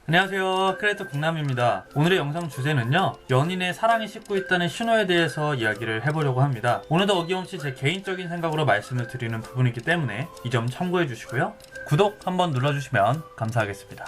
안녕하세요, 크리에이터 국남입니다. 오늘의 영상 주제는요, 연인의 사랑이 싣고 있다는 신호에 대해서 이야기를 해보려고 합니다. 오늘도 어김없이 제 개인적인 생각으로 말씀을 드리는 부분이기 때문에 이 점 참고해 주시고요, 구독 한번 눌러주시면 감사하겠습니다.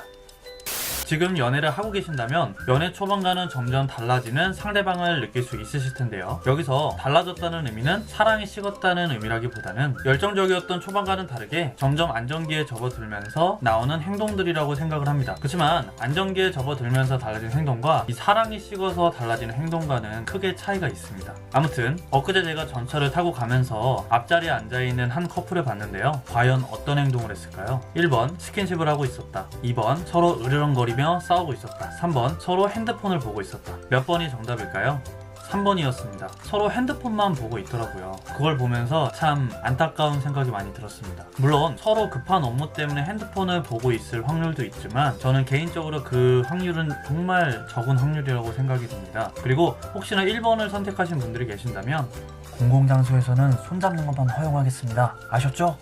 지금 연애를 하고 계신다면 연애 초반과는 점점 달라지는 상대방을 느낄 수 있으실 텐데요. 여기서 달라졌다는 의미는 사랑이 식었다는 의미라기보다는 열정적이었던 초반과는 다르게 점점 안정기에 접어들면서 나오는 행동들이라고 생각을 합니다. 그렇지만 안정기에 접어들면서 달라진 행동과 이 사랑이 식어서 달라지는 행동과는 크게 차이가 있습니다. 아무튼 엊그제 제가 전철을 타고 가면서 앞자리에 앉아있는 한 커플을 봤는데요. 과연 어떤 행동을 했을까요? 1번 스킨십을 하고 있었다. 2번 서로 으르렁거리며 싸우고 있었다. 3번 서로 핸드폰을 보고 있었다. 몇 번이 정답일까요? 3번이었습니다. 서로 핸드폰만 보고 있더라고요. 그걸 보면서 참 안타까운 생각이 많이 들었습니다. 물론 서로 급한 업무 때문에 핸드폰을 보고 있을 확률도 있지만 저는 개인적으로 그 확률은 정말 적은 확률이라고 생각이 듭니다. 그리고 혹시나 1번을 선택하신 분들이 계신다면 공공장소에서는 손잡는 것만 허용하겠습니다. 아셨죠?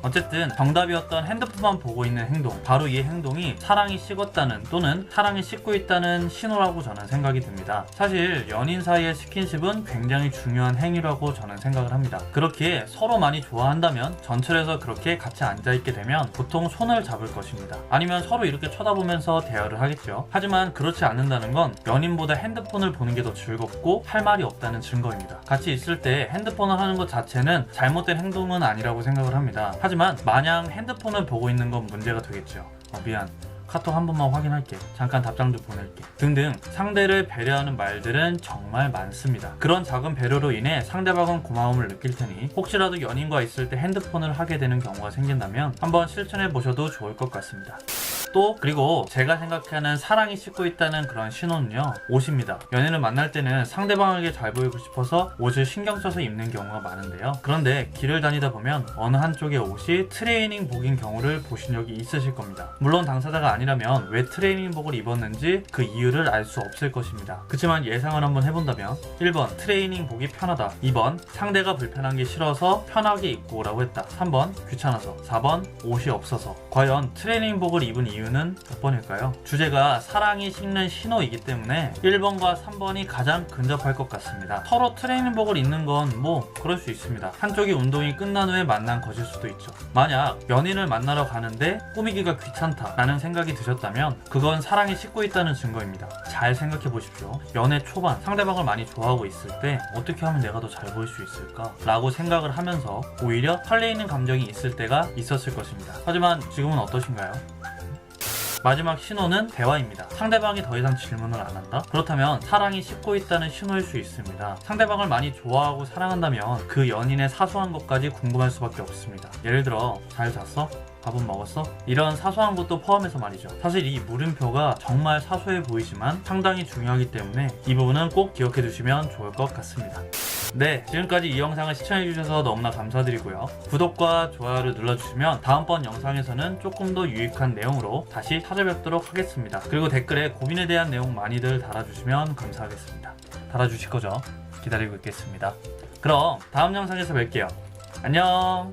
어쨌든 정답이었던 핸드폰만 보고 있는 행동, 바로 이 행동이 사랑이 식었다는 또는 사랑이 식고 있다는 신호라고 저는 생각이 듭니다. 사실 연인 사이의 스킨십은 굉장히 중요한 행위라고 저는 생각을 합니다. 그렇게 서로 많이 좋아한다면 전철에서 그렇게 같이 앉아있게 되면 보통 손을 잡을 것입니다. 아니면 서로 이렇게 쳐다보면서 대화를 하겠죠. 하지만 그렇지 않는다는 건 연인보다 핸드폰을 보는 게 더 즐겁고 할 말이 없다는 증거입니다. 같이 있을 때 핸드폰을 하는 것 자체는 잘못된 행동은 아니라고 생각을 합니다. 하지만 마냥 핸드폰을 보고 있는 건 문제가 되겠죠. 미안, 카톡 한 번만 확인할게, 잠깐 답장도 보낼게 등등 상대를 배려하는 말들은 정말 많습니다. 그런 작은 배려로 인해 상대방은 고마움을 느낄 테니 혹시라도 연인과 있을 때 핸드폰을 하게 되는 경우가 생긴다면 한번 실천해 보셔도 좋을 것 같습니다. 또 그리고 제가 생각하는 사랑이 싣고 있다는 그런 신호는요, 옷입니다. 연인을 만날 때는 상대방에게 잘 보이고 싶어서 옷을 신경 써서 입는 경우가 많은데요. 그런데 길을 다니다 보면 어느 한쪽의 옷이 트레이닝복인 경우를 보신 적이 있으실 겁니다. 물론 당사자가 아니라면 왜 트레이닝복을 입었는지 그 이유를 알 수 없을 것입니다. 그렇지만 예상을 한번 해본다면 1번 트레이닝복이 편하다, 2번 상대가 불편한 게 싫어서 편하게 입고 오라고 했다, 3번 귀찮아서, 4번 옷이 없어서. 과연 트레이닝복을 입은 이유는 몇 번일까요? 주제가 사랑이 식는 신호이기 때문에 1번과 3번이 가장 근접할 것 같습니다. 서로 트레이닝복을 입는 건 뭐 그럴 수 있습니다. 한쪽이 운동이 끝난 후에 만난 것일 수도 있죠. 만약 연인을 만나러 가는데 꾸미기가 귀찮다 라는 생각이 드셨다면 그건 사랑이 식고 있다는 증거입니다. 잘 생각해 보십시오. 연애 초반 상대방을 많이 좋아하고 있을 때 어떻게 하면 내가 더 잘 보일 수 있을까? 라고 생각을 하면서 오히려 설레이는 감정이 있을 때가 있었을 것입니다. 하지만 지금은 어떠신가요? 마지막 신호는 대화입니다. 상대방이 더 이상 질문을 안 한다? 그렇다면 사랑이 식고 있다는 신호일 수 있습니다. 상대방을 많이 좋아하고 사랑한다면 그 연인의 사소한 것까지 궁금할 수밖에 없습니다. 예를 들어, 잘 잤어? 밥은 먹었어? 이런 사소한 것도 포함해서 말이죠. 사실 이 물음표가 정말 사소해 보이지만 상당히 중요하기 때문에 이 부분은 꼭 기억해 두시면 좋을 것 같습니다. 네, 지금까지 이 영상을 시청해주셔서 너무나 감사드리고요. 구독과 좋아요를 눌러주시면 다음번 영상에서는 조금 더 유익한 내용으로 다시 찾아뵙도록 하겠습니다. 그리고 댓글에 고민에 대한 내용 많이들 달아주시면 감사하겠습니다. 달아주실 거죠? 기다리고 있겠습니다. 그럼 다음 영상에서 뵐게요. 안녕!